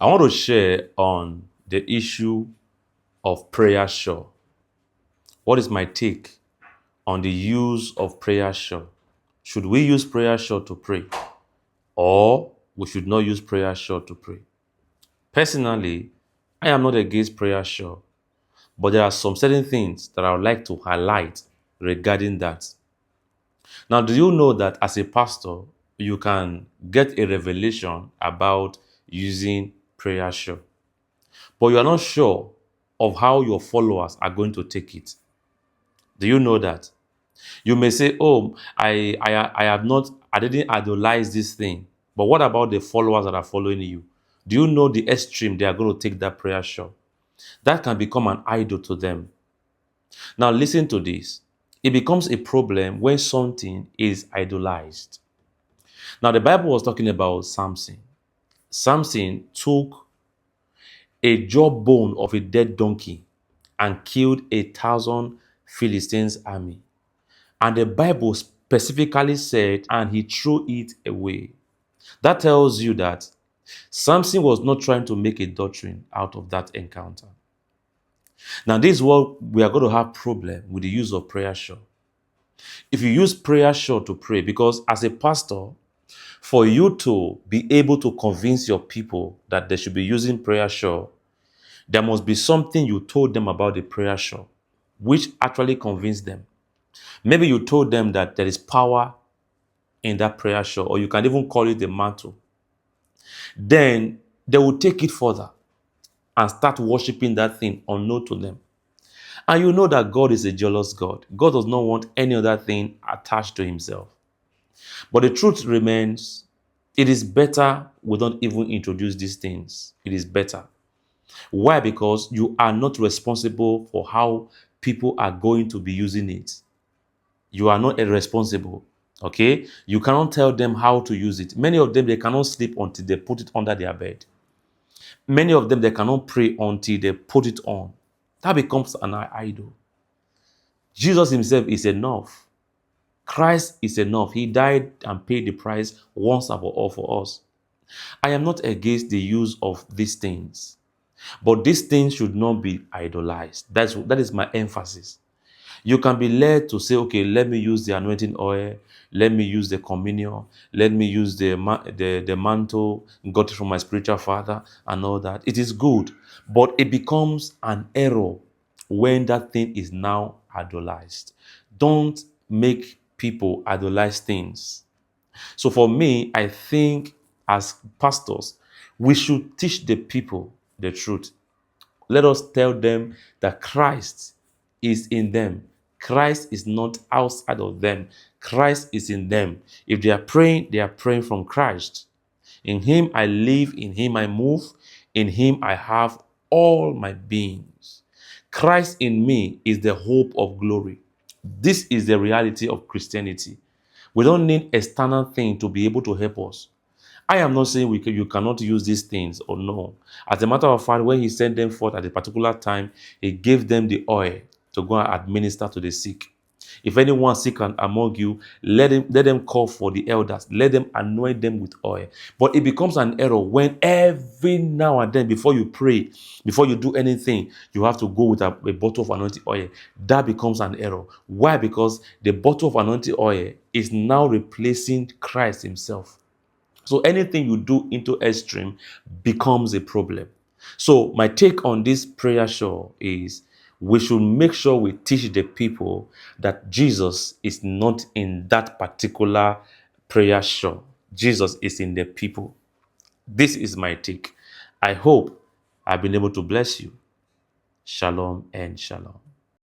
I want to share on the issue of prayer shawl. What is my take on the use of prayer shawl? Should we use prayer shawl to pray, or we should not use prayer shawl to pray? Personally, I am not against prayer shawl, but there are some certain things that I would like to highlight regarding that. Now, do you know that as a pastor, you can get a revelation about using prayer shawl, but you are not sure of how your followers are going to take it? Do you know that? You may say, "Oh, I didn't idolize this thing." But what about the followers that are following you? Do you know the extreme they are going to take that prayer shawl? That can become an idol to them. Now, listen to this. It becomes a problem when something is idolized. Now, the Bible was talking about Samson. Samson took a jawbone of a dead donkey and killed 1,000 Philistines' army. And the Bible specifically said, and he threw it away. That tells you that Samson was not trying to make a doctrine out of that encounter. Now, this is what we are going to have problem with the use of prayer shawl. If you use prayer shawl to pray, because as a pastor, for you to be able to convince your people that they should be using prayer shawl, there must be something you told them about the prayer shawl, which actually convinced them. Maybe you told them that there is power in that prayer shawl, or you can even call it a mantle. Then they will take it further and start worshiping that thing unknown to them. And you know that God is a jealous God. God does not want any other thing attached to himself. But the truth remains, it is better we don't even introduce these things. It is better. Why? Because you are not responsible for how people are going to be using it. You are not irresponsible. Okay? You cannot tell them how to use it. Many of them, they cannot sleep until they put it under their bed. Many of them, they cannot pray until they put it on. That becomes an idol. Jesus himself is enough. Christ is enough. He died and paid the price once and for all for us. I am not against the use of these things, but these things should not be idolized. That is my emphasis. You can be led to say, okay, let me use the anointing oil, let me use the communion, let me use the mantle, got it from my spiritual father, and all that. It is good, but it becomes an error when that thing is now idolized. Don't make people idolize things. So for me, I think as pastors, we should teach the people the truth. Let us tell them that Christ is in them. Christ is not outside of them. Christ is in them. If they are praying from Christ. In him I live, in him I move, in him I have all my beings. Christ in me is the hope of glory. This is the reality of Christianity. We don't need external thing to be able to help us. I am not saying you cannot use these things or no. As a matter of fact, when he sent them forth at a particular time, he gave them the oil to go and administer to the sick. If anyone sick among you, let them call for the elders. Let them anoint them with oil. But it becomes an error when every now and then, before you pray, before you do anything, you have to go with a bottle of anointing oil. That becomes an error. Why? Because the bottle of anointing oil is now replacing Christ himself. So anything you do into extreme becomes a problem. So my take on this prayer shawl is we should make sure we teach the people that Jesus is not in that particular prayer shawl. Jesus is in the people. This is my take. I hope I've been able to bless you. Shalom and shalom.